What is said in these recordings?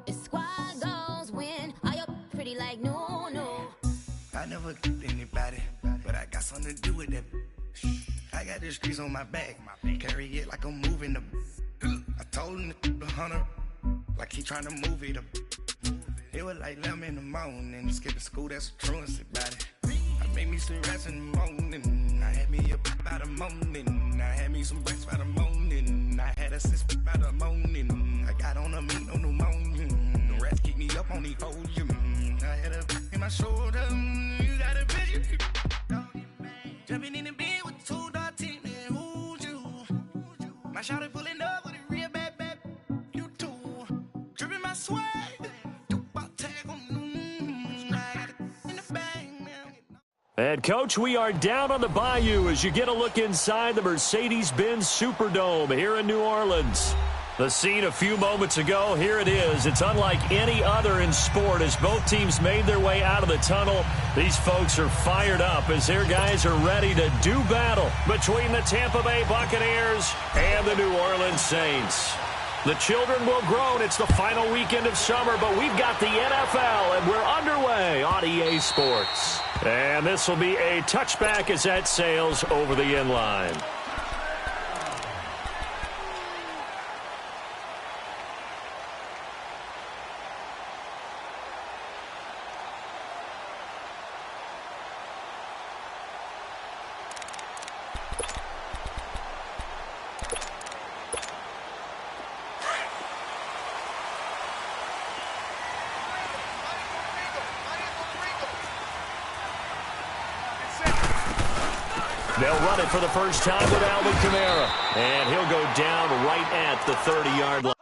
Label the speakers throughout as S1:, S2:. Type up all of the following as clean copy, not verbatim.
S1: It's squad goals when all your pretty like no.
S2: I never anybody, but I got something to do with that. I got the streets on my back, carry it like I'm moving the. I told him the hunter, like he trying to move it up. It was like 11 in the morning, skipping school, that's a truancy about it. I made me some rest in the morning, I had me up by the morning. I had me some breakfast by the morning, I had a six by the morning. I got on a meat, no pneumonia, the rats keep me up on the podium. I had a in my shoulder, you got a vision. Jumping in the bed with 2 dark teeth, man, who's you? My shawty pulling up with a real bad, you too. Dripping my swag.
S3: And, Coach, we are down on the Bayou as you get a look inside the Mercedes-Benz Superdome here in New Orleans. The scene a few moments ago, here it is. It's unlike any other in sport as both teams made their way out of the tunnel. These folks are fired up as their guys are ready to do battle between the Tampa Bay Buccaneers and the New Orleans Saints. The children will groan. It's the final weekend of summer, but we've got the NFL, and we're underway on EA Sports. And this will be a touchback as that sails over the end line. They'll run it for the first time with Alvin Kamara. And he'll go down right at the 30-yard line.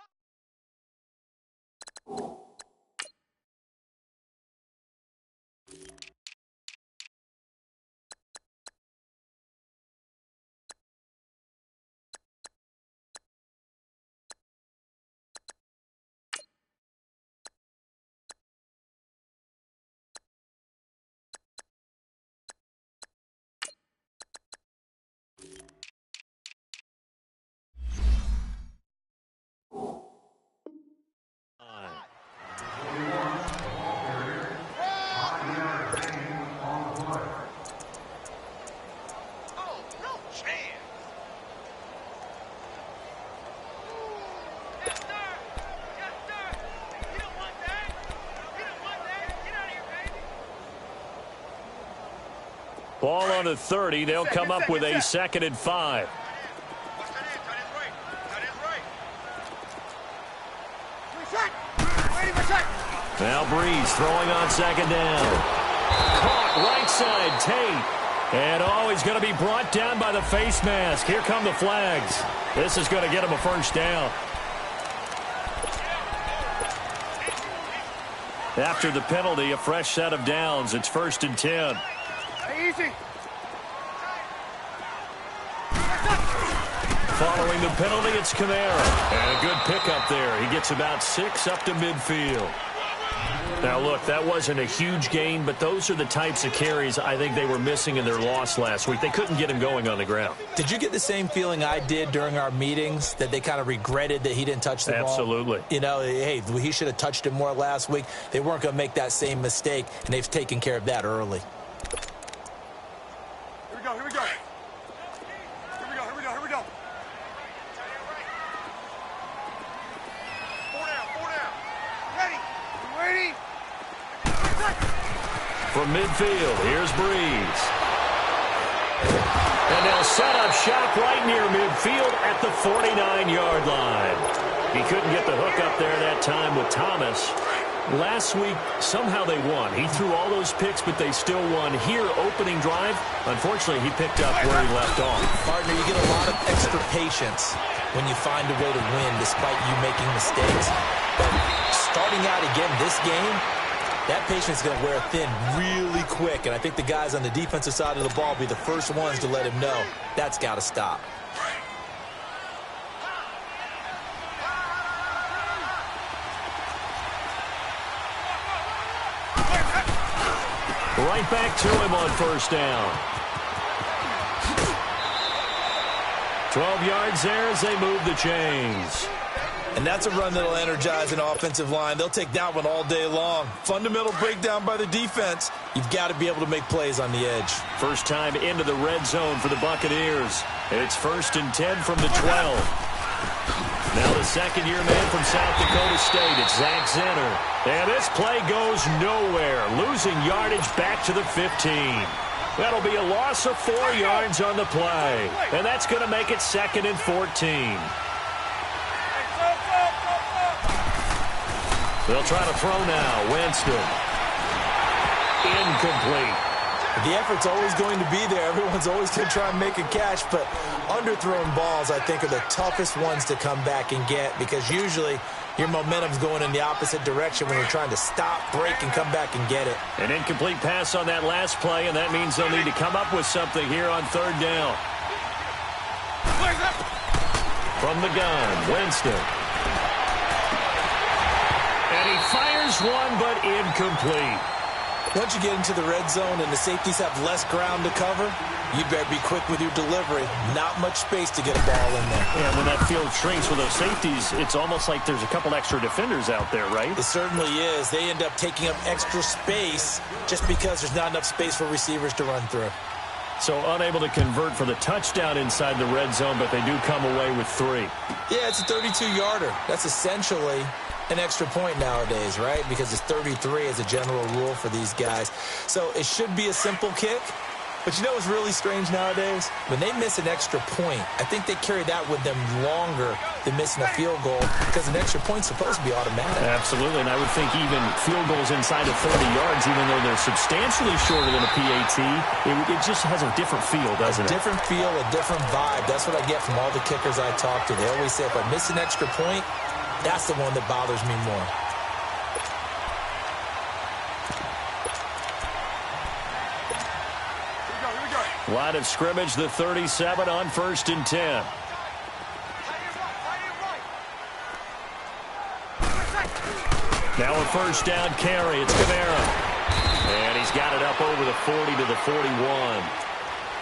S3: Ball on the 30. They'll come up with a 2nd and 5. Now Breeze throwing on 2nd down. Caught right side, Tate. And he's going to be brought down by the face mask. Here come the flags. This is going to get him a first down. After the penalty, a fresh set of downs. It's 1st and 10.
S4: Easy.
S3: Following the penalty, it's Kamara. And a good pickup there. He gets about 6 up to midfield. Now, look, that wasn't a huge gain, but those are the types of carries I think they were missing in their loss last week. They couldn't get him going on the ground.
S5: Did you get the same feeling I did during our meetings, that they kind of regretted that he didn't touch the ball?
S3: Absolutely.
S5: You know, hey, he should have touched it more last week. They weren't going to make that same mistake, and they've taken care of that early.
S4: Here we go. Ready.
S3: From midfield, here's Breeze. And they'll set up shop right near midfield at the 49-yard line. He couldn't get the hook up there that time with Thomas. Last week, somehow they won. He threw all those picks, but they still won. Here, opening drive, unfortunately, he picked up where he left off.
S5: Partner, you get a lot of extra patience when you find a way to win despite you making mistakes. But starting out again this game, that patience is going to wear thin really quick, and I think the guys on the defensive side of the ball will be the first ones to let him know that's got to stop.
S3: Right back to him on 1st down. 12 yards there as they move the chains.
S5: And that's a run that'll energize an offensive line. They'll take that one all day long. Fundamental breakdown by the defense. You've got to be able to make plays on the edge.
S3: First time into the red zone for the Buccaneers. It's 1st and 10 from the 12. Now the second-year man from South Dakota State, it's Zach Zenner. And this play goes nowhere, losing yardage back to the 15. That'll be a loss of 4 yards on the play. And that's going to make it 2nd and 14. They'll try to throw now. Winston. Incomplete.
S5: The effort's always going to be there. Everyone's always going to try and make a catch, but underthrown balls, I think, are the toughest ones to come back and get because usually your momentum's going in the opposite direction when you're trying to stop, break, and come back and get it.
S3: An incomplete pass on that last play, and that means they'll need to come up with something here on 3rd down. From the gun, Winston. And he fires one, but incomplete.
S5: Once you get into the red zone and the safeties have less ground to cover, you better be quick with your delivery. Not much space to get a ball in there.
S3: Yeah, when that field shrinks with those safeties, it's almost like there's a couple extra defenders out there, right?
S5: It certainly is. They end up taking up extra space just because there's not enough space for receivers to run through.
S3: So unable to convert for the touchdown inside the red zone, but they do come away with 3.
S5: Yeah, it's a 32-yarder. That's essentially an extra point nowadays, right? Because it's 33 as a general rule for these guys. So it should be a simple kick. But you know what's really strange nowadays? When they miss an extra point, I think they carry that with them longer than missing a field goal because an extra point's supposed to be automatic.
S3: Absolutely, and I would think even field goals inside of 30 yards, even though they're substantially shorter than a PAT, it just has a different feel, doesn't it?
S5: A different feel, a different vibe. That's what I get from all the kickers I talk to. They always say if I miss an extra point, that's the one that bothers me more.
S3: Line of scrimmage, the 37 on 1st and 10. Now a 1st down carry. It's Kamara. And he's got it up over the 40 to the 41.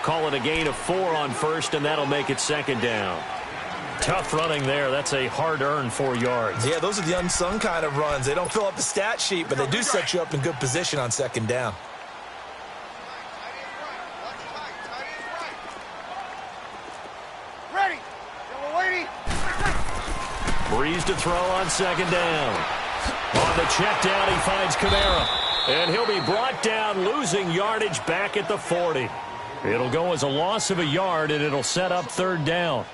S3: Call it a gain of 4 on 1st, and that'll make it 2nd down. Tough running there. That's a hard-earned 4 yards.
S5: Yeah, those are the unsung kind of runs. They don't fill up the stat sheet, but they do set you up in good position on 2nd down.
S3: Breeze to throw on 2nd down. On the check down, he finds Kamara. And he'll be brought down, losing yardage back at the 40. It'll go as a loss of a yard, and it'll set up 3rd down.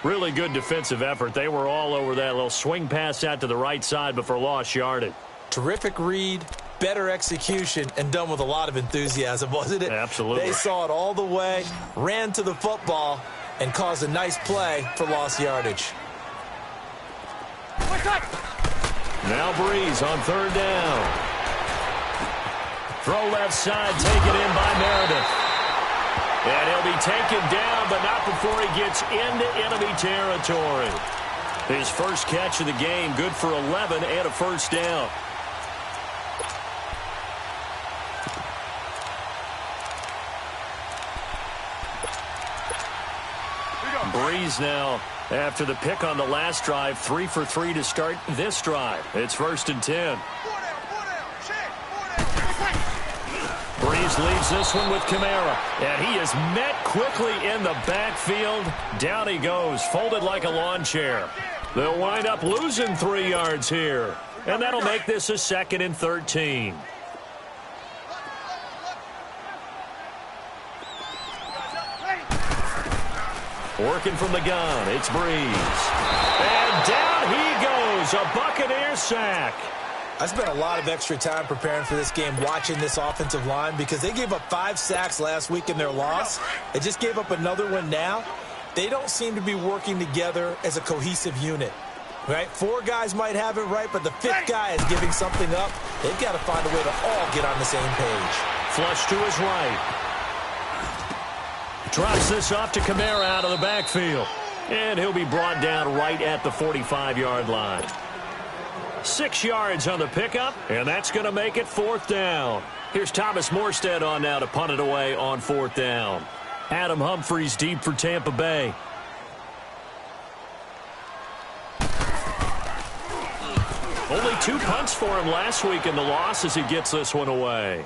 S3: Really good defensive effort. They were all over that little swing pass out to the right side before lost yardage.
S5: Terrific read, better execution, and done with a lot of enthusiasm, wasn't it?
S3: Absolutely.
S5: They saw it all the way, ran to the football, and caused a nice play for lost yardage.
S3: Now Breeze on 3rd down. Throw left side, taken in by Meredith. And he'll be taken down, but not before he gets into enemy territory. His first catch of the game, good for 11 and a 1st down. Breeze now, after the pick on the last drive, 3 for 3 to start this drive. It's 1st and 10. Breeze leaves this one with Kamara, and he is met quickly in the backfield. Down he goes, folded like a lawn chair. They'll wind up losing 3 yards here, and that'll make this a 2nd and 13. Working from the gun, it's Breeze. And down he goes, a Buccaneer sack.
S5: I spent a lot of extra time preparing for this game, watching this offensive line, because they gave up 5 sacks last week in their loss. They just gave up another one now. They don't seem to be working together as a cohesive unit, right? 4 guys might have it right, but the 5th guy is giving something up. They've got to find a way to all get on the same page.
S3: Flush to his right. Drops this off to Kamara out of the backfield. And he'll be brought down right at the 45-yard line. 6 yards on the pickup, and that's going to make it 4th down. Here's Thomas Morstead on now to punt it away on 4th down. Adam Humphries deep for Tampa Bay. 2 punts for him last week in the loss as he gets this one away.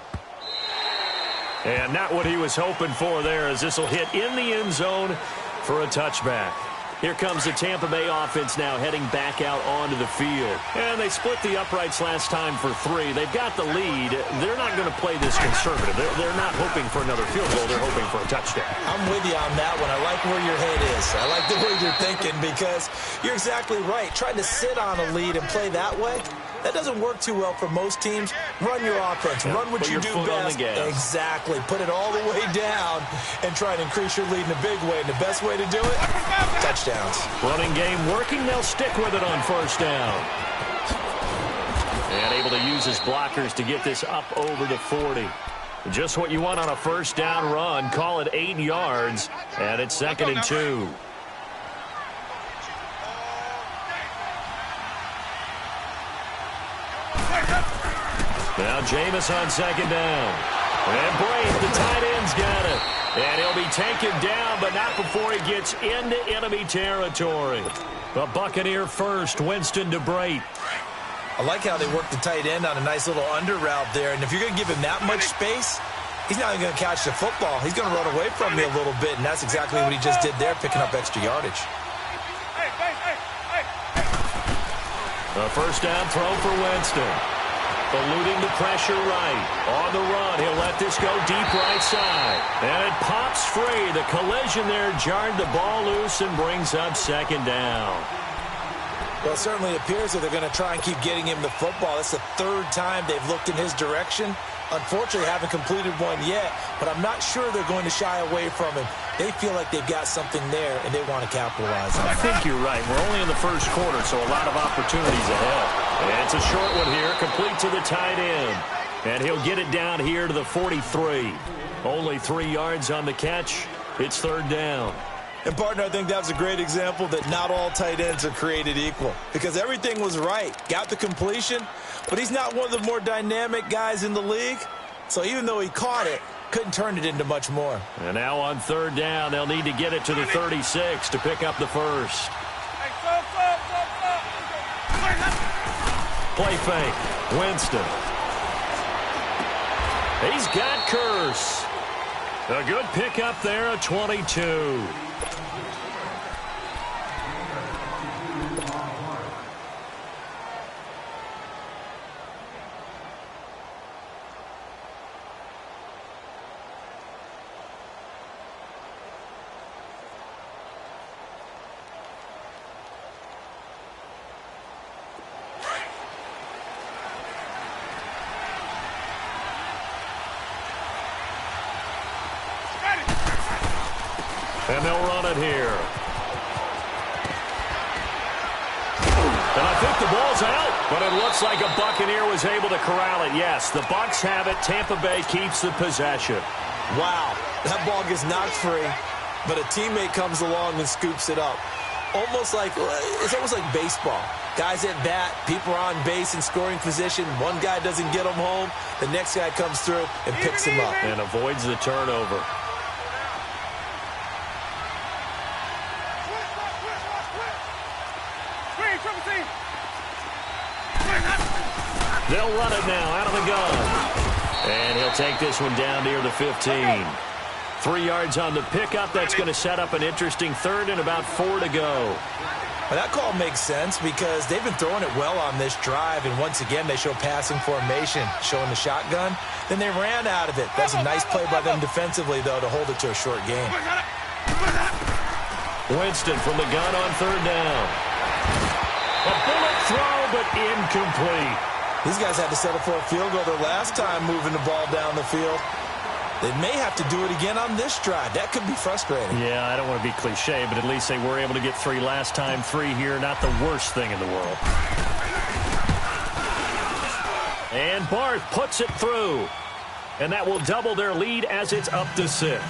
S3: And not what he was hoping for there, as this will hit in the end zone for a touchback. Here comes the Tampa Bay offense now heading back out onto the field. And they split the uprights last time for 3. They've got the lead. They're not going to play this conservative. They're not hoping for another field goal. They're hoping for a touchdown.
S5: I'm with you on that one. I like where your head is. I like the way you're thinking, because you're exactly right. Trying to sit on a lead and play that way, that doesn't work too well for most teams. Run your offense. Run what you do best. Exactly. Put it all the way down and try to increase your lead in a big way. And the best way to do it, touchdowns.
S3: Running game working. They'll stick with it on first down. And able to use his blockers to get this up over the 40. Just what you want on a first down run. Call it 8 yards. And it's 2nd and 2. Now Jameis on 2nd down. And Brate, the tight end's got it. And he'll be taken down, but not before he gets into enemy territory. The Buccaneer first, Winston to Brate.
S5: I like how they work the tight end on a nice little under route there. And if you're going to give him that much space, he's not even going to catch the football. He's going to run away from me a little bit, and that's exactly what he just did there, picking up extra yardage.
S3: A first down throw for Winston. Eluding the pressure right. On the run, he'll let this go deep right side. And it pops free. The collision there jarred the ball loose and brings up 2nd down.
S5: Well, it certainly appears that they're going to try and keep getting him the football. That's the 3rd time they've looked in his direction. Unfortunately, haven't completed one yet, but I'm not sure they're going to shy away from him. They feel like they've got something there, and they want to capitalize on it.
S3: I think you're right. We're only in the first quarter, so a lot of opportunities ahead. And it's a short one here, complete to the tight end. And he'll get it down here to the 43. Only 3 yards on the catch. It's 3rd down.
S5: And, partner, I think that was a great example that not all tight ends are created equal, because everything was right. Got the completion, but he's not one of the more dynamic guys in the league. So even though he caught it, couldn't turn it into much more.
S3: And now on 3rd down, they'll need to get it to the 36 to pick up the first. Play fake. Winston. He's got Curse. A good pickup there at 22. And they'll run it here. And I think the ball's out, but it looks like a Buccaneer was able to corral it. Yes, the Bucs have it. Tampa Bay keeps the possession.
S5: Wow, that ball gets knocked free, but a teammate comes along and scoops it up. It's almost like baseball. Guys at bat, people are on base in scoring position. One guy doesn't get him home. The next guy comes through and picks him up.
S3: And avoids the turnover. They'll run it now out of the gun. And he'll take this one down near the 15. 3 yards on the pickup. That's going to set up an interesting 3rd and about 4 to go.
S5: Well, that call makes sense because they've been throwing it well on this drive. And once again, they show passing formation, showing the shotgun. Then they ran out of it. That's a nice play by them defensively, though, to hold it to a short game.
S3: Winston from the gun on 3rd down. A bullet throw, but incomplete.
S5: These guys had to settle for a field goal their last time moving the ball down the field. They may have to do it again on this drive. That could be frustrating.
S3: Yeah, I don't want to be cliche, but at least they were able to get 3 last time. 3 here, not the worst thing in the world. And Barth puts it through. And that will double their lead as it's up to 6.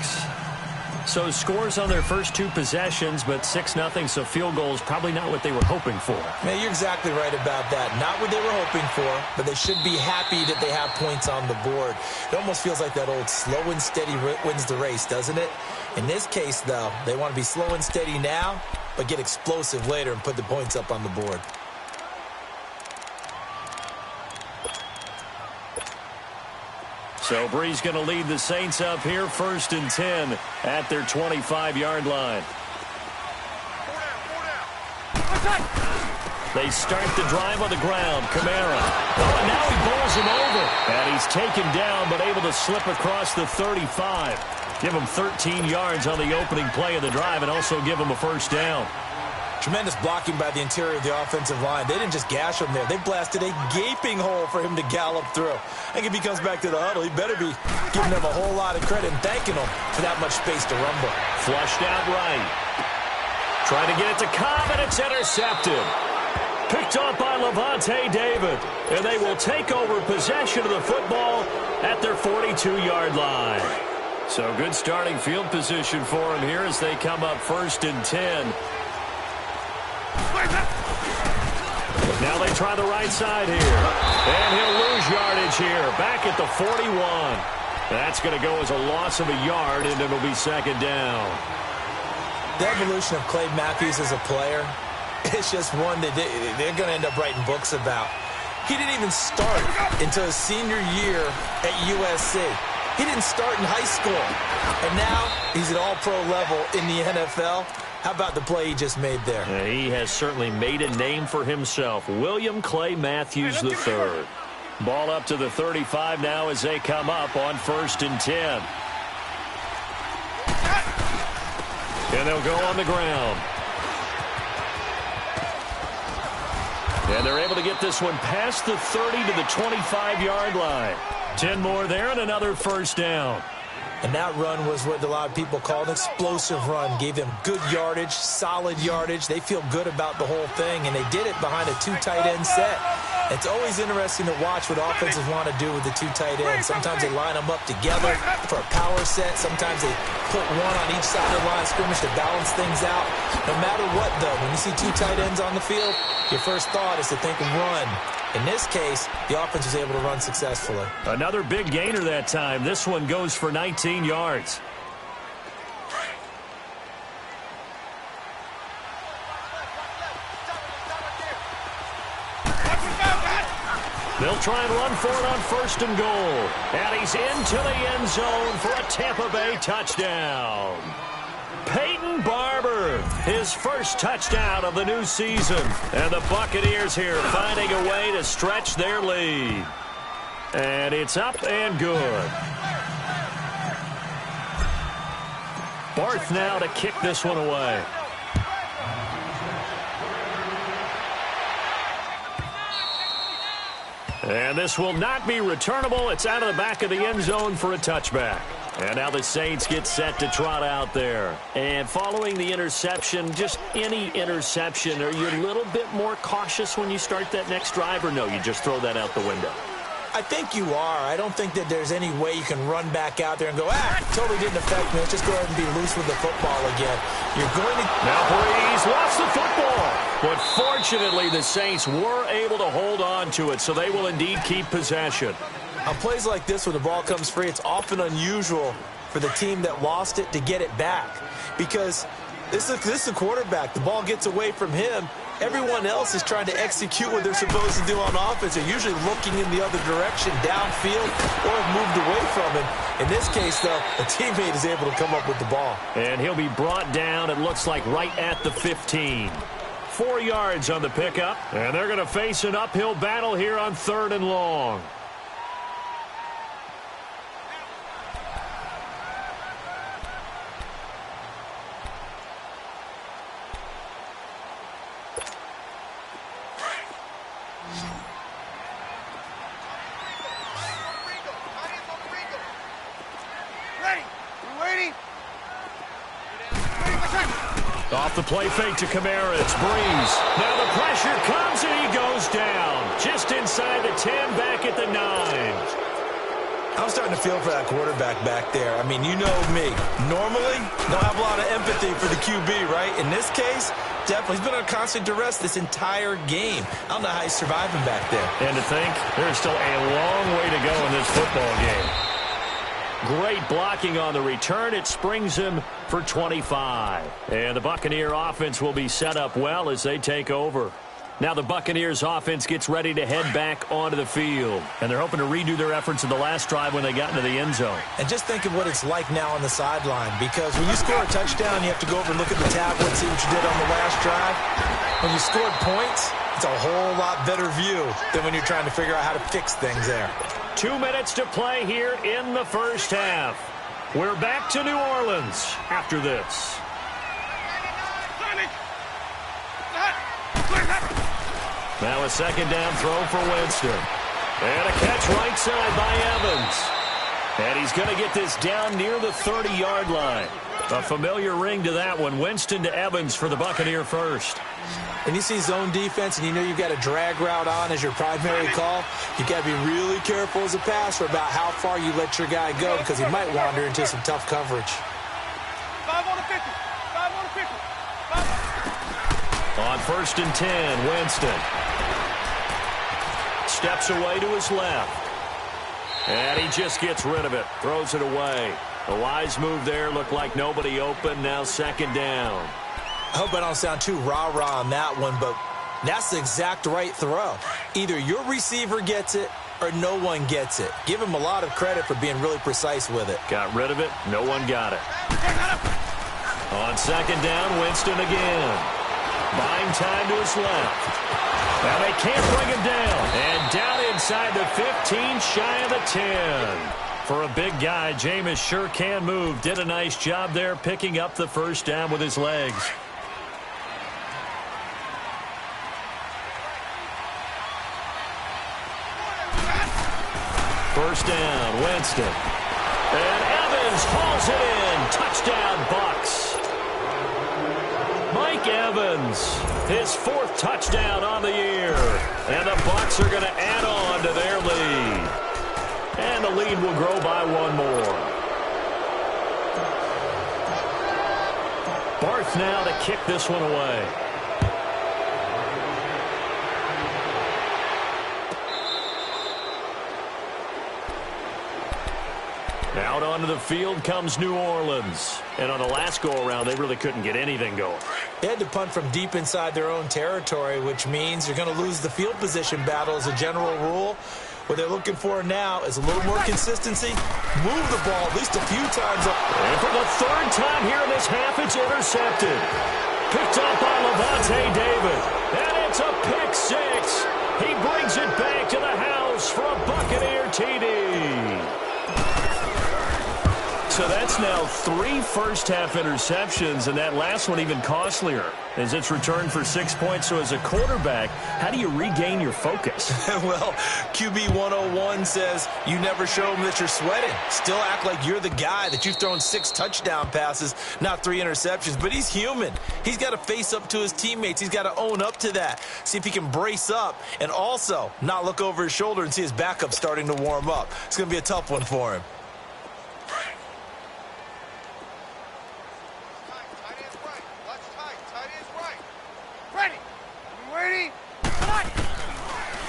S3: So scores on their first 2 possessions, but 6-0, so field goals probably not what they were hoping for.
S5: Man, you're exactly right about that. Not what they were hoping for, but they should be happy that they have points on the board. It almost feels like that old slow and steady wins the race, doesn't it? In this case, though, they want to be slow and steady now, but get explosive later and put the points up on the board.
S3: So Bree's going to lead the Saints up here, 1st and 10 at their 25-yard line. They start the drive on the ground. Kamara. Oh, and now he bowls him over. And he's taken down, but able to slip across the 35. Give him 13 yards on the opening play of the drive and also give him a first down.
S5: Tremendous blocking by the interior of the offensive line. They didn't just gash him there. They blasted a gaping hole for him to gallop through. I think if he comes back to the huddle, he better be giving them a whole lot of credit and thanking them for that much space to rumble.
S3: Flushed out right. Trying to get it to Cobb, and it's intercepted. Picked off by Levante David. And they will take over possession of the football at their 42-yard line. So good starting field position for him here as they come up 1st and 10. Now they try the right side here. And he'll lose yardage here. Back at the 41. That's going to go as a loss of a yard, and it'll be 2nd down.
S5: The evolution of Clay Matthews as a player, it's just one that they're going to end up writing books about. He didn't even start until his senior year at USC. He didn't start in high school. And now he's at all-pro level in the NFL. How about the play he just made there?
S3: Yeah, he has certainly made a name for himself. William Clay Matthews III. Ball up to the 35 now as they come up on 1st and 10. And they'll go on the ground. And they're able to get this one past the 30 to the 25-yard line. 10 more there and another first down.
S5: And that run was what a lot of people call an explosive run. Gave them good yardage, solid yardage. They feel good about the whole thing, and they did it behind a 2 tight end set. It's always interesting to watch what offenses want to do with the 2 tight ends. Sometimes they line them up together for a power set. Sometimes they put one on each side of the line of scrimmage to balance things out. No matter what, though, when you see 2 tight ends on the field, your first thought is to think run. In this case, the offense was able to run successfully.
S3: Another big gainer that time. This one goes for 19 yards. They'll try and run for it on 1st and goal. And he's into the end zone for a Tampa Bay touchdown. Peyton Barber, his first touchdown of the new season. And the Buccaneers here finding a way to stretch their lead. And it's up and good. Barth now to kick this one away. And this will not be returnable. It's out of the back of the end zone for a touchback. And now the Saints get set to trot out there. And following the interception, just any interception, are you a little bit more cautious when you start that next drive, or no, you just throw that out the window?
S5: I think you are. I don't think that there's any way you can run back out there and go, totally didn't affect me. Let's just go ahead and be loose with the football again. You're going to...
S3: Now Breeze lost the football. But fortunately, the Saints were able to hold on to it, so they will indeed keep possession.
S5: On plays like this where the ball comes free, it's often unusual for the team that lost it to get it back. Because this is a quarterback. The ball gets away from him. Everyone else is trying to execute what they're supposed to do on offense. They're usually looking in the other direction, downfield, or have moved away from him. In this case, though, a teammate is able to come up with the ball.
S3: And he'll be brought down, it looks like, right at the 15. 4 yards on the pickup. And they're going to face an uphill battle here on 3rd and long. Off the play fake to Kamara, it's Breeze. Now the pressure comes and he goes down. Just inside the 10, back at the 9.
S5: I'm starting to feel for that quarterback back there. I mean, you know me. Normally, don't have a lot of empathy for the QB, right? In this case, definitely. He's been on constant duress this entire game. I don't know how he's surviving back there.
S3: And to think, there's still a long way to go in this football game. Great blocking on the return. It springs him for 25. And the Buccaneer offense will be set up well as they take over. Now the Buccaneers offense gets ready to head back onto the field. And they're hoping to redo their efforts in the last drive when they got into the end zone.
S5: And just think of what it's like now on the sideline, because when you score a touchdown, you have to go over and look at the tablet and see what you did on the last drive. When you scored points, it's a whole lot better view than when you're trying to figure out how to fix things there.
S3: 2 minutes to play here in the first half. We're back to New Orleans after this. Now a second down throw for Winston. And a catch right side by Evans. And he's going to get this down near the 30-yard line. A familiar ring to that one. Winston to Evans for the Buccaneer first.
S5: When you see zone defense and you know you've got a drag route on as your primary call, you got to be really careful as a passer about how far you let your guy go, because he might wander into some tough coverage.
S4: 5 on the 50. 5 on the 50. 5.
S3: On 1st and 10, Winston steps away to his left. And he just gets rid of it. Throws it away. A wise move there. Looked like nobody open. Now second down.
S5: I hope I don't sound too rah-rah on that one, but that's the exact right throw. Either your receiver gets it or no one gets it. Give him a lot of credit for being really precise with it.
S3: Got rid of it. No one got it. On second down, Winston again. Buying time to his left. Now they can't bring him down. And down inside the 15, shy of the 10. For a big guy, Jameis sure can move. Did a nice job there picking up the first down with his legs. First down, Winston. And Evans hauls it in. Touchdown, Bucs. Mike Evans, his 4th touchdown on the year. And the Bucs are going to add on to their lead. And the lead will grow by one more. Barth now to kick this one away. Out onto the field comes New Orleans. And on the last go-around, they really couldn't get anything going.
S5: They had to punt from deep inside their own territory, which means you're going to lose the field position battle as a general rule. What they're looking for now is a little more consistency. Move the ball at least a few times.
S3: And for the 3rd time here in this half, it's intercepted. Picked up by Levante David. And it's a pick 6. He brings it back to the house for a Buccaneer TD. So that's now 3 first-half interceptions, and that last one even costlier as it's returned for 6 points. So as a quarterback, how do you regain your focus?
S5: Well, QB 101 says you never show them that you're sweating. Still act like you're the guy, that you've thrown 6 touchdown passes, not 3 interceptions. But he's human. He's got to face up to his teammates. He's got to own up to that. See if he can brace up and also not look over his shoulder and see his backup starting to warm up. It's going to be a tough one for him.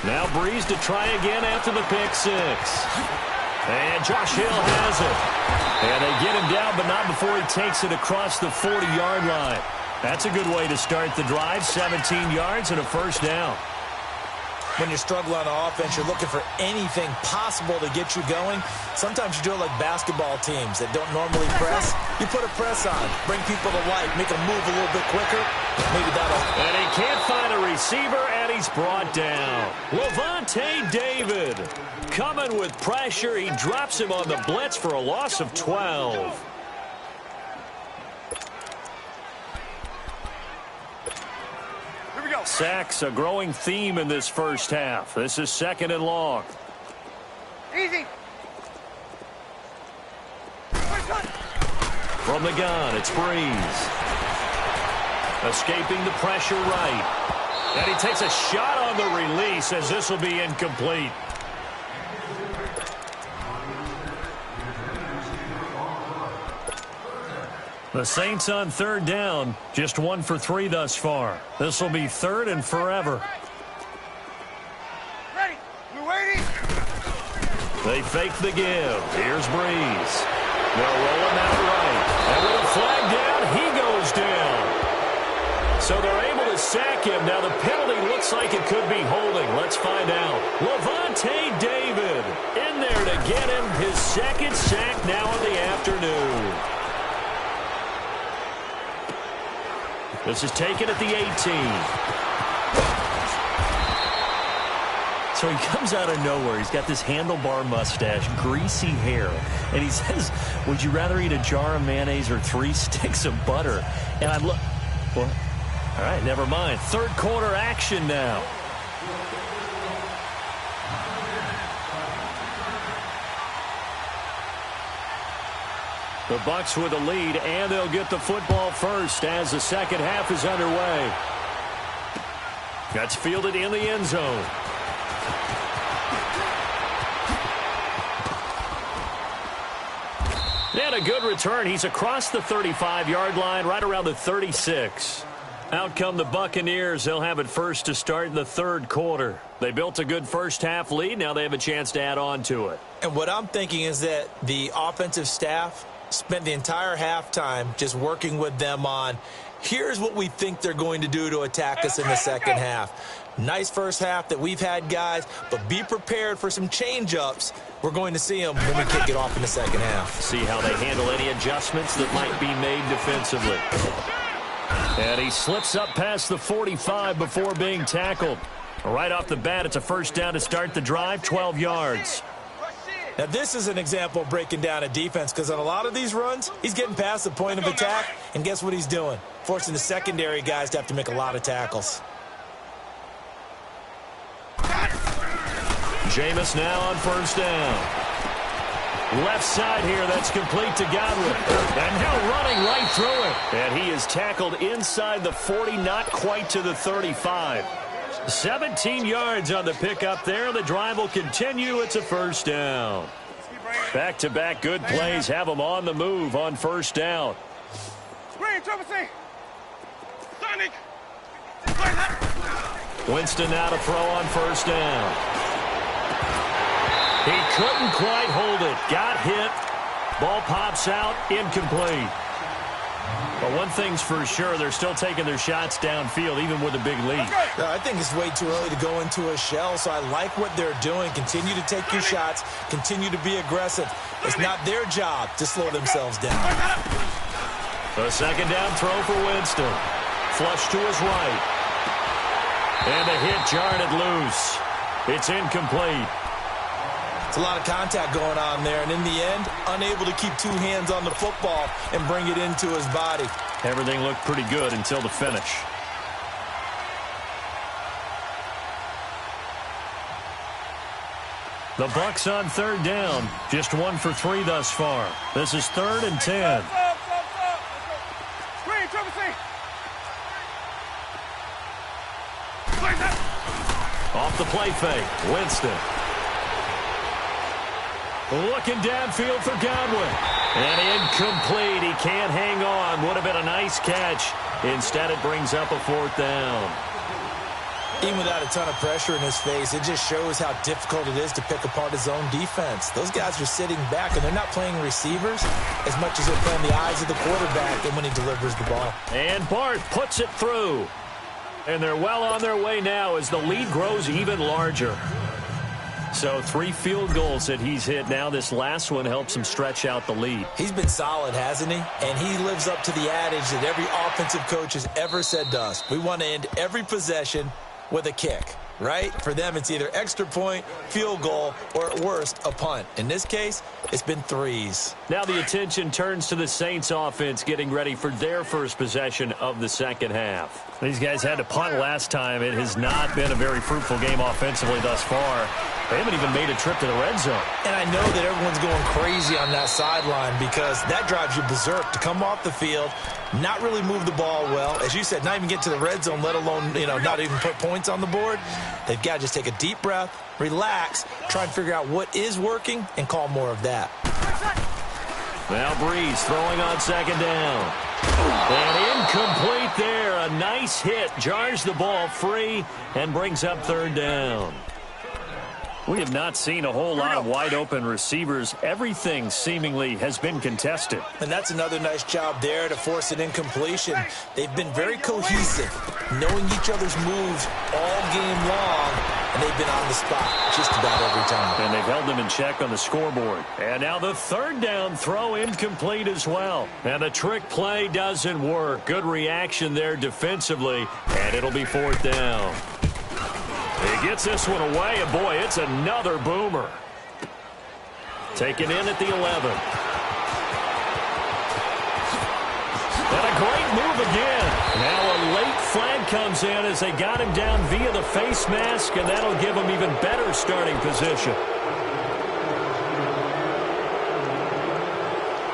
S3: Now Breeze to try again after the pick 6. And Josh Hill has it. And they get him down, but not before he takes it across the 40-yard line. That's a good way to start the drive. 17 yards and a first down.
S5: When you struggle on offense, you're looking for anything possible to get you going. Sometimes you do it like basketball teams that don't normally press. You put a press on, bring people to life, make them move a little bit quicker. Maybe that'll...
S3: And he can't find a receiver, and he's brought down. Levante David coming with pressure. He drops him on the blitz for a loss of 12. Sacks, a growing theme in this first half. This is 2nd and long.
S4: Easy.
S3: From the gun, it's Breeze. Escaping the pressure right. And he takes a shot on the release as this will be incomplete. The Saints on 3rd down, just 1 for 3 thus far. This will be 3rd and forever.
S4: Ready. We're waiting.
S3: They fake the give. Here's Breeze. They'll roll him out right. And with a flag down, he goes down. So they're able to sack him. Now the penalty looks like it could be holding. Let's find out. Levante David in there to get him his second sack now of the afternoon. This is taken at the 18. So he comes out of nowhere. He's got this handlebar mustache, greasy hair, and he says, would you rather eat a jar of mayonnaise or 3 sticks of butter? And I look, what? All right, never mind. Third quarter action now. The Bucs with a lead, and they'll get the football first as the second half is underway. That's fielded in the end zone. And a good return. He's across the 35-yard line, right around the 36. Out come the Buccaneers. They'll have it first to start in the third quarter. They built a good first-half lead. Now they have a chance to add on to it.
S5: And what I'm thinking is that the offensive staff spent the entire halftime just working with them on, here's what we think they're going to do to attack us in the second half. Nice first half that we've had, guys, but be prepared for some change-ups. We're going to see them when we kick it off in the second half.
S3: See how they handle any adjustments that might be made defensively. And he slips up past the 45 before being tackled. Right off the bat, it's a first down to start the drive, 12 yards.
S5: Now, this is an example of breaking down a defense, because on a lot of these runs, he's getting past the point of attack, and guess what he's doing? Forcing the secondary guys to have to make a lot of tackles.
S3: Jameis now on first down. Left side here, that's complete to Godwin. And now running right through it. And he is tackled inside the 40, not quite to the 35. 17 yards on the pickup there. The drive will continue. It's a first down. Back-to-back good plays have them on the move on first down. Winston now to throw on first down. He couldn't quite hold it. Got hit. Ball pops out. Incomplete. But one thing's for sure, they're still taking their shots downfield, even with a big lead.
S5: I think it's way too early to go into a shell, so I like what they're doing. Continue to take your shots. Continue to be aggressive. It's not their job to slow themselves down.
S3: A second down throw for Winston. Flush to his right. And the hit jarred it loose. It's incomplete.
S5: It's a lot of contact going on there, and in the end, unable to keep two hands on the football and bring it into his body.
S3: Everything looked pretty good until the finish. The Bucs on third down. Just 1 for 3 thus far. This is 3rd and 10. Off the play fake, Winston. Looking downfield for Godwin. And incomplete. He can't hang on. Would have been a nice catch. Instead, it brings up a 4th down.
S5: Even without a ton of pressure in his face, it just shows how difficult it is to pick apart his own defense. Those guys are sitting back, and they're not playing receivers as much as they're playing the eyes of the quarterback and when he delivers the ball.
S3: And Bart puts it through. And they're well on their way now as the lead grows even larger. So 3 field goals that he's hit now. This last one helps him stretch out the lead.
S5: He's been solid, hasn't he? And he lives up to the adage that every offensive coach has ever said to us. We want to end every possession with a kick, right? For them, it's either extra point, field goal, or at worst, a punt. In this case, it's been 3s.
S3: Now the attention turns to the Saints offense getting ready for their first possession of the second half. These guys had to punt last time. It has not been a very fruitful game offensively thus far. They haven't even made a trip to the red zone.
S5: And I know that everyone's going crazy on that sideline because that drives you berserk to come off the field, not really move the ball well. As you said, not even get to the red zone, let alone, not even put points on the board. They've got to just take a deep breath, relax, try and figure out what is working, and call more of that.
S3: Now Breeze throwing on second down. And incomplete there. A nice hit. Jars the ball free and brings up third down. We have not seen a whole lot of wide-open receivers. Everything seemingly has been contested.
S5: And that's another nice job there to force an incompletion. They've been very cohesive, knowing each other's moves all game long, and they've been on the spot just about every time.
S3: And they've held them in check on the scoreboard. And now the third down throw incomplete as well. And the trick play doesn't work. Good reaction there defensively, and it'll be fourth down. He gets this one away, and boy, it's another boomer. Taken in at the 11. And a great move again. Now a late flag comes in as they got him down via the face mask, and that'll give him even better starting position.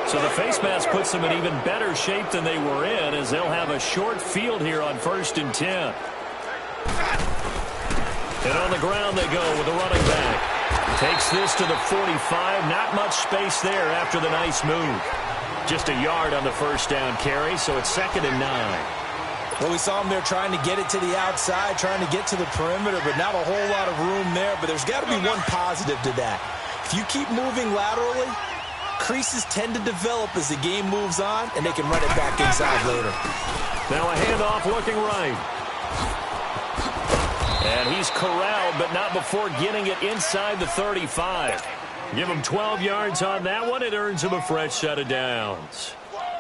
S3: So the face mask puts them in even better shape than they were in, as they'll have a short field here on 1st and 10. And on the ground they go with the running back. Takes this to the 45. Not much space there after the nice move. Just a yard on the first down carry, so it's 2nd and 9.
S5: Well, we saw him there trying to get it to the outside, trying to get to the perimeter, but not a whole lot of room there. But there's got to be one positive to that. If you keep moving laterally, creases tend to develop as the game moves on, and they can run it back inside later.
S3: Now a handoff looking right. And he's corralled, but not before getting it inside the 35. Give him 12 yards on that one. It earns him a fresh set of downs.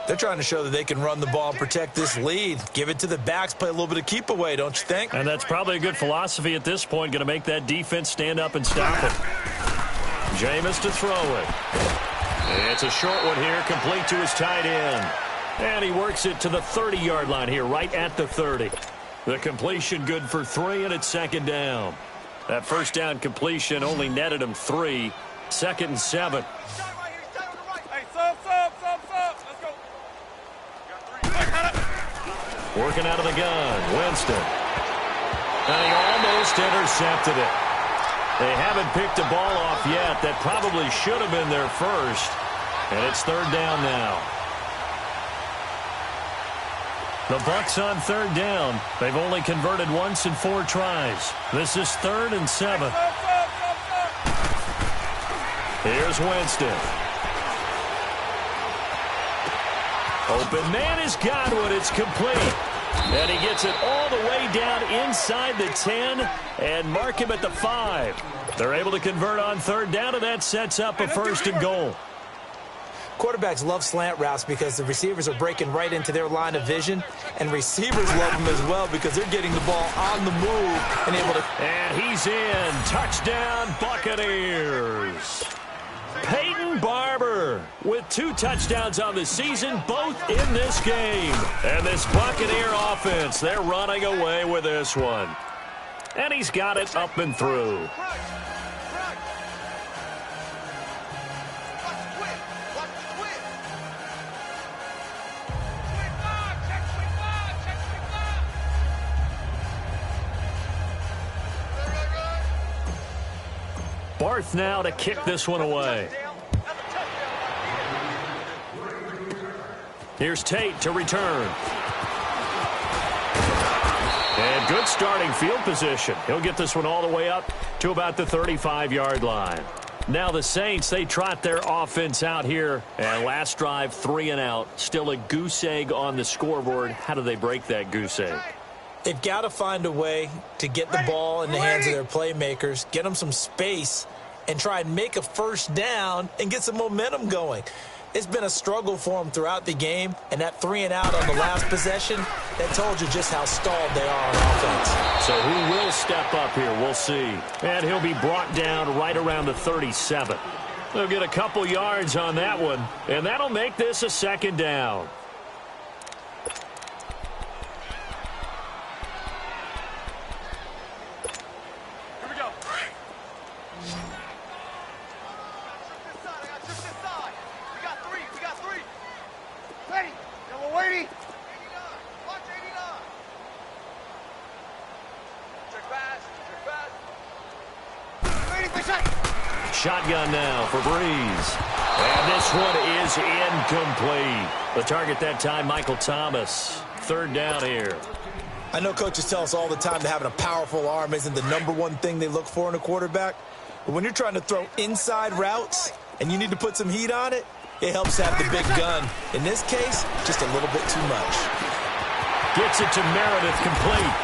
S5: They're trying to show that they can run the ball and protect this lead. Give it to the backs, play a little bit of keep away, don't you think?
S3: And that's probably a good philosophy at this point. Going to make that defense stand up and stop it. Jameis to throw it. It's a short one here, complete to his tight end. And he works it to the 30-yard line here, right at the 30. The completion good for 3, and it's 2nd down. That first down completion only netted him 3. 2nd and 7.
S4: Hey, sub. Let's go.
S3: Working out of the gun, Winston. And he almost intercepted it. They haven't picked a ball off yet. That probably should have been their first. And it's 3rd down now. The BUCS on 3rd down. They've only converted once in 4 tries. This is 3rd and 7. Here's Winston. Open man has got one. It's complete. And he gets it all the way down inside the 10 and mark him at the 5. They're able to convert on 3rd down, and that sets up a 1st and goal.
S5: Quarterbacks love slant routes because the receivers are breaking right into their line of vision, and receivers love them as well because they're getting the ball on the move and able to...
S3: And he's in. Touchdown, Buccaneers. Peyton Barber with 2 touchdowns on the season, both in this game. And this Buccaneer offense, they're running away with this one. And he's got it up and through. Barth now to kick this one away. Here's Tate to return. And good starting field position. He'll get this one all the way up to about the 35-yard line. Now the Saints, they trot their offense out here. And last drive, 3 and out. Still a goose egg on the scoreboard. How do they break that goose egg?
S5: They've got to find a way to get the ball in the hands of their playmakers, get them some space, and try and make a first down and get some momentum going. It's been a struggle for them throughout the game, and that 3 and out on the last possession, that told you just how stalled they are on offense.
S3: So who will step up here? We'll see. And he'll be brought down right around the 37. They'll get a couple yards on that one, and that'll make this a 2nd down. Shotgun now for Breeze. And this one is incomplete. The target that time, Michael Thomas. 3rd down here.
S5: I know coaches tell us all the time that having a powerful arm isn't the #1 thing they look for in a quarterback, But when you're trying to throw inside routes and you need to put some heat on it, it helps have the big gun. In this case, just a little bit too much.
S3: Gets it to Meredith, complete.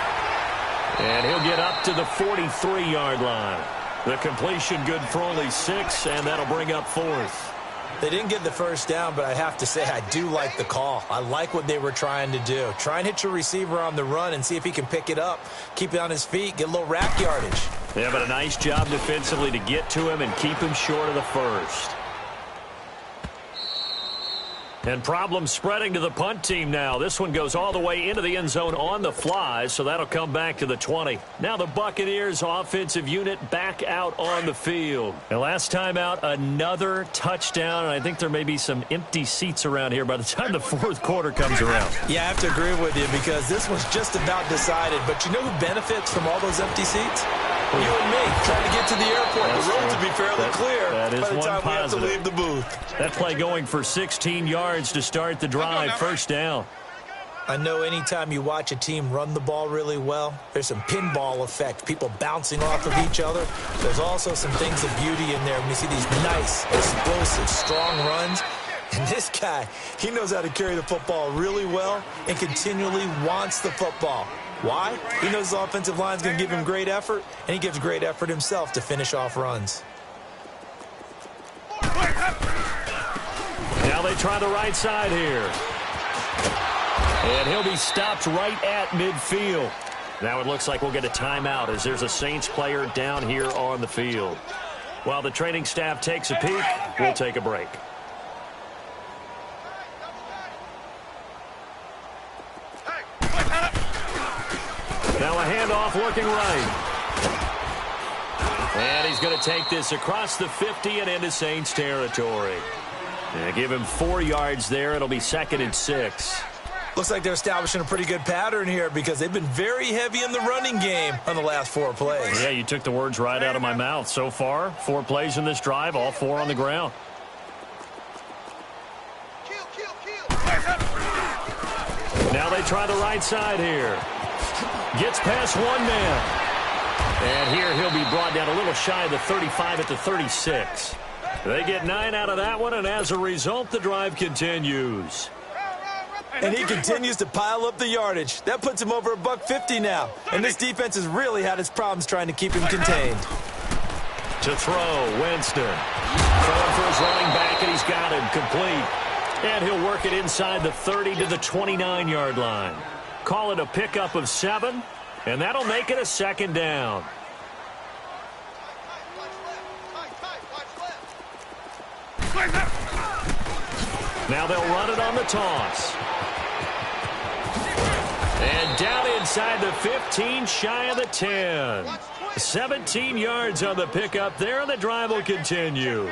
S3: And he'll get up to the 43-yard line. The completion good for only 6, and that'll bring up 4th.
S5: They didn't get the first down, but I have to say I do like the call. I like what they were trying to do. Try and hit your receiver on the run and see if he can pick it up, keep it on his feet, get a little rack yardage.
S3: Yeah, but a nice job defensively to get to him and keep him short of the first. And problems spreading to the punt team now. This one goes all the way into the end zone on the fly, so that'll come back to the 20. Now the Buccaneers offensive unit back out on the field. And last time out, another touchdown, and I think there may be some empty seats around here by the time the fourth quarter comes around.
S5: Yeah, I have to agree with you because this was just about decided. But you know who benefits from all those empty seats? You and me, trying to get to the airport.
S3: That's
S5: the roads will be fairly clear
S3: that is
S5: by the
S3: one
S5: time
S3: positive.
S5: we have to leave the booth.
S3: That play going for 16 yards to start the drive, first down.
S5: I know anytime you watch a team run the ball really well, there's some pinball effect, people bouncing off of each other. There's also some things of beauty in there when you see these nice, explosive, strong runs. And this guy, he knows how to carry the football really well and continually wants the football. Why? He knows the offensive line is going to give him great effort, and he gives great effort himself to finish off runs.
S3: Now they try the right side here. And he'll be stopped right at midfield. Now it looks like we'll get a timeout as there's a Saints player down here on the field. While the training staff takes a peek, we'll take a break. Now a handoff looking right. And he's going to take this across the 50 and into Saints territory. And give him 4 yards there. It'll be 2nd and 6.
S5: Looks like they're establishing a pretty good pattern here because they've been very heavy in the running game on the last 4 plays.
S3: Yeah, you took the words right out of my mouth. So far, 4 plays in this drive, all 4 on the ground. Now they try the right side here. Gets past 1 man. And here he'll be brought down a little shy of the 35 at the 36. They get 9 out of that one, and as a result, the drive continues.
S5: And he continues to pile up the yardage. That puts him over $150 now. And this defense has really had its problems trying to keep him contained.
S3: To throw, Winston. Throwing for his running back, and he's got him complete. And he'll work it inside the 30 to the 29-yard line. Call it a pickup of 7, and that'll make it a 2nd down. Now they'll run it on the toss. And down inside the 15, shy of the 10. 17 yards on the pickup there, and the drive will continue.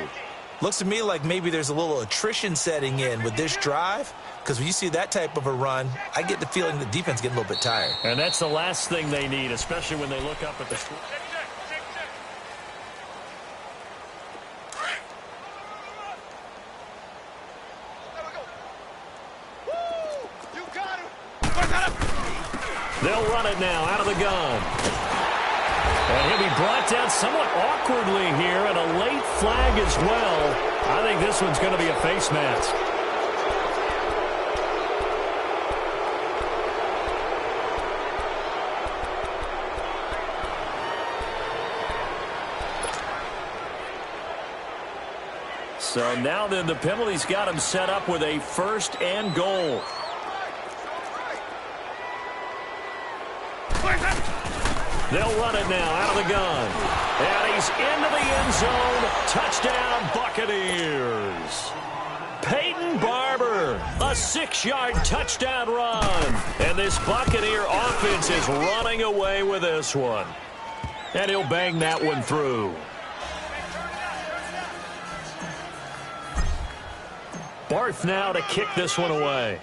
S5: Looks to me like maybe there's a little attrition setting in with this drive, because when you see that type of a run, I get the feeling the defense getting a little bit tired.
S3: And that's the last thing they need, especially when they look up at the score. They'll run it now out of the gun. And he'll be brought down somewhat awkwardly here, and a late flag as well. I think this one's going to be a face mask. So now then the penalty's got him set up with a 1st and goal. They'll run it now out of the gun. And he's into the end zone. Touchdown, Buccaneers. Peyton Barber, a 6-yard touchdown run. And this Buccaneer offense is running away with this one. And he'll bang that one through. Barth now to kick this one away.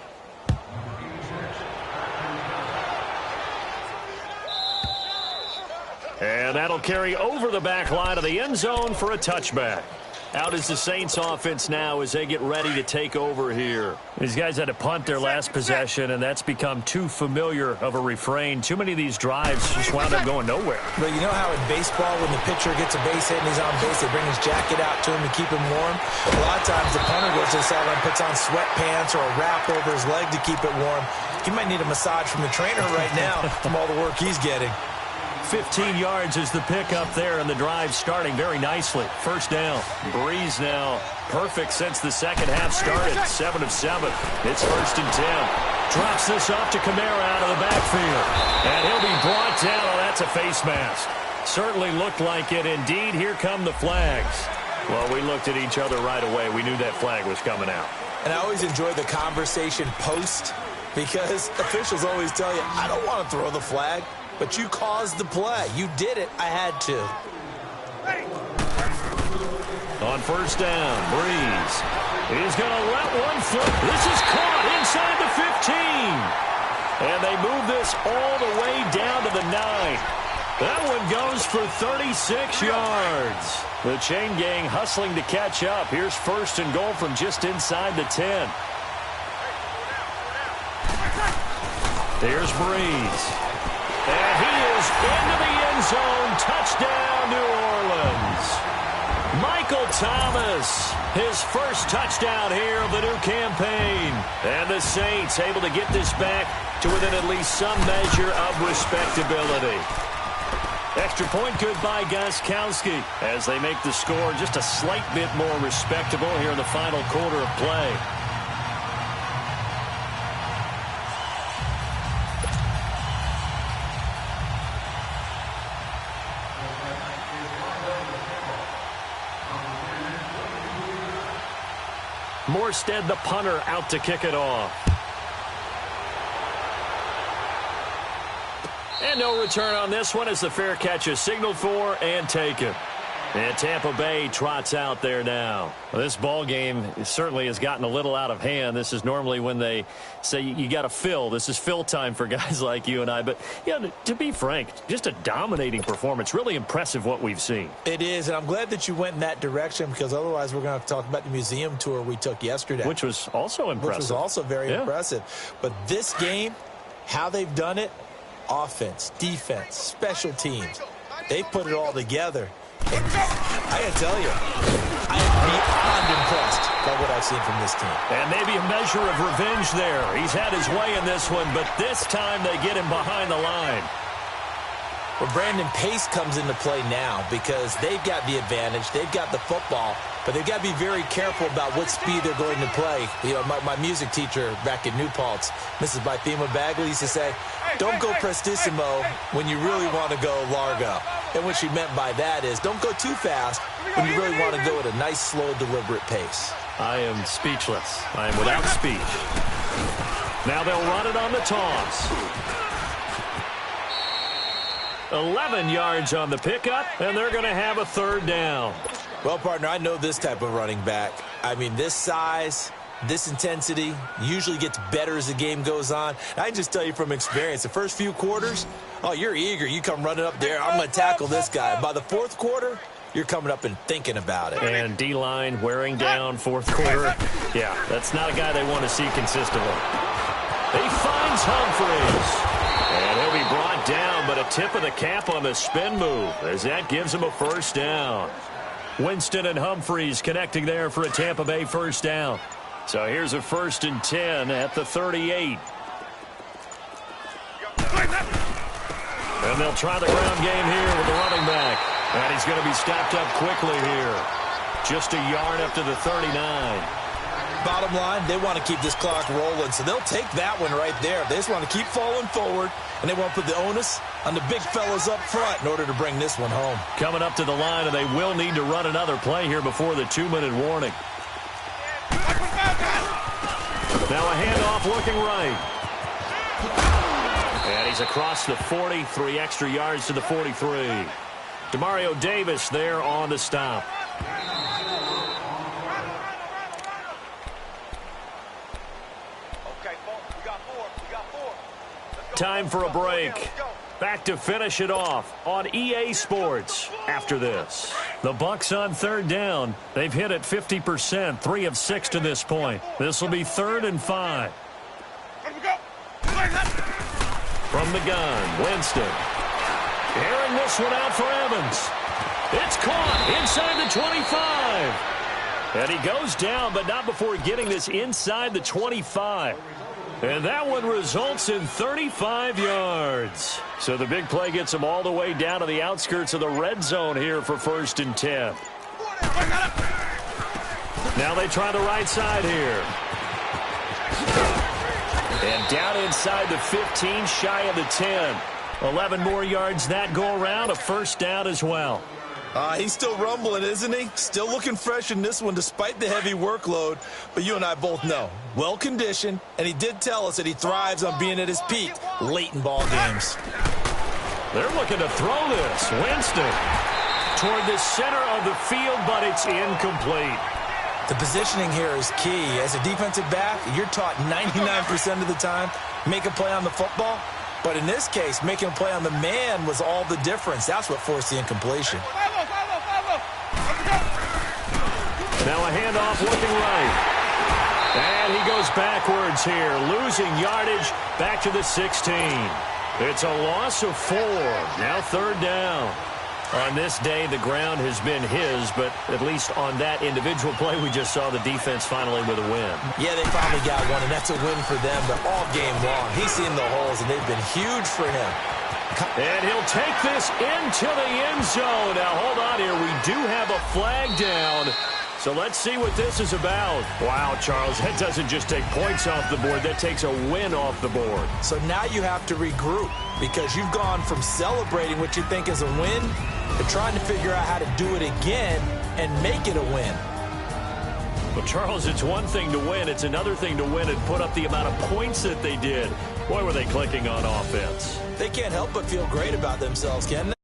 S3: And that'll carry over the back line of the end zone for a touchback. Out is the Saints offense now as they get ready to take over here. These guys had to punt their last possession, and that's become too familiar of a refrain. Too many of these drives just wound up going nowhere.
S5: But you know how in baseball, when the pitcher gets a base hit and he's on base, they bring his jacket out to him to keep him warm? A lot of times the punter goes to the sideline, puts on sweatpants or a wrap over his leg to keep it warm. He might need a massage from the trainer right now from all the work he's getting.
S3: 15 yards is the pickup there, and the drive starting very nicely. First down. Breeze now perfect since the second half started. 7 of 7. It's 1st and 10. Drops this off to Kamara out of the backfield. And he'll be brought down. Oh, that's a face mask. Certainly looked like it. Indeed, here come the flags. Well, we looked at each other right away. We knew that flag was coming out.
S5: And I always enjoy the conversation post, because officials always tell you, I don't want to throw the flag. But you caused the play. You did it. I had to.
S3: On first down, Breeze. He's going to let one flip. This is caught inside the 15. And they move this all the way down to the 9. That one goes for 36 yards. The chain gang hustling to catch up. Here's 1st and goal from just inside the 10. There's Breeze. And he is into the end zone. Touchdown, New Orleans. Michael Thomas, his first touchdown here of the new campaign. And the Saints able to get this back to within at least some measure of respectability. Extra point good by Gostkowski as they make the score just a slight bit more respectable here in the final quarter of play. Morstead, the punter, out to kick it off. And no return on this one as the fair catch is signaled for and taken. And Tampa Bay trots out there now. Well, this ball game certainly has gotten a little out of hand. This is normally when they say you got to fill. This is fill time for guys like you and I. But, yeah, to be frank, just a dominating performance. Really impressive what we've seen.
S5: It is, and I'm glad that you went in that direction, because otherwise we're going to have to talk about the museum tour we took yesterday.
S3: Which was also impressive.
S5: Which was also very impressive. But this game, how they've done it, offense, defense, special teams, they put it all together. And I got to tell you, I am beyond impressed by what I've seen from this team.
S3: And maybe a measure of revenge there. He's had his way in this one, but this time they get him behind the line.
S5: Well, Brandon, pace comes into play now because they've got the advantage. They've got the football, but they've got to be very careful about what speed they're going to play. You know, my music teacher back in New Paltz, Mrs. Bythema Bagley, used to say, don't go prestissimo when you really want to go largo. And what she meant by that is don't go too fast when you really want to go at a nice, slow, deliberate pace.
S3: I am speechless. I am without speech. Now they'll run it on the toss. 11 yards on the pickup, and they're going to have a 3rd down.
S5: Well, partner, I know this type of running back. I mean, this size, this intensity usually gets better as the game goes on. I can just tell you from experience, the first few quarters, oh, you're eager. You come running up there, I'm going to tackle this guy. By the 4th quarter, you're coming up and thinking about it.
S3: And D-line wearing down 4th quarter. Yeah, that's not a guy they want to see consistently. He finds Humphries. And he'll be brought down, but a tip of the cap on the spin move as that gives him a 1st down. Winston and Humphries connecting there for a Tampa Bay 1st down. So here's a 1st and 10 at the 38. And they'll try the ground game here with the running back. And he's going to be stopped up quickly here. Just a yard up to the 39.
S5: Bottom line, they want to keep this clock rolling, so they'll take that one right there. They just want to keep falling forward, and they want to put the onus on the big fellas up front in order to bring this one home.
S3: Coming up to the line, and they will need to run another play here before the 2-minute warning. Now a handoff looking right. And he's across the 40, 3 extra yards to the 43. Demario Davis there on the stop. Time for a break. Back to finish it off on EA Sports after this. The BUCS on third down. They've hit it 50%, 3 of 6 to this point. This will be 3rd and 5. From the gun, Winston. Airing this one out for Evans. It's caught inside the 25. And he goes down, but not before getting this inside the 25. And that one results in 35 yards. So the big play gets him all the way down to the outskirts of the red zone here for 1st and 10. Now they try the right side here. And down inside the 15, shy of the 10. 11 more yards that go around, a 1st down as well.
S5: He's still rumbling, isn't he? Still looking fresh in this one despite the heavy workload. But you and I both know, well-conditioned, and he did tell us that he thrives on being at his peak late in ball games.
S3: They're looking to throw this. Winston toward the center of the field, but it's incomplete.
S5: The positioning here is key. As a defensive back, you're taught 99% of the time, make a play on the football. But in this case, making a play on the man was all the difference. That's what forced the incompletion.
S3: Now a handoff looking right. And he goes backwards here, losing yardage back to the 16. It's a loss of 4. Now 3rd down. On this day, the ground has been his, but at least on that individual play, we just saw the defense finally with a win.
S5: Yeah, they finally got one, and that's a win for them, but all game long, he's seen the holes, and they've been huge for him.
S3: And he'll take this into the end zone. Now, hold on here. We do have a flag down. So let's see what this is about. Wow, Charles, that doesn't just take points off the board. That takes a win off the board.
S5: So now you have to regroup because you've gone from celebrating what you think is a win to trying to figure out how to do it again and make it a win.
S3: Well, Charles, it's one thing to win. It's another thing to win and put up the amount of points that they did. Boy, were they clicking on offense.
S5: They can't help but feel great about themselves, can they?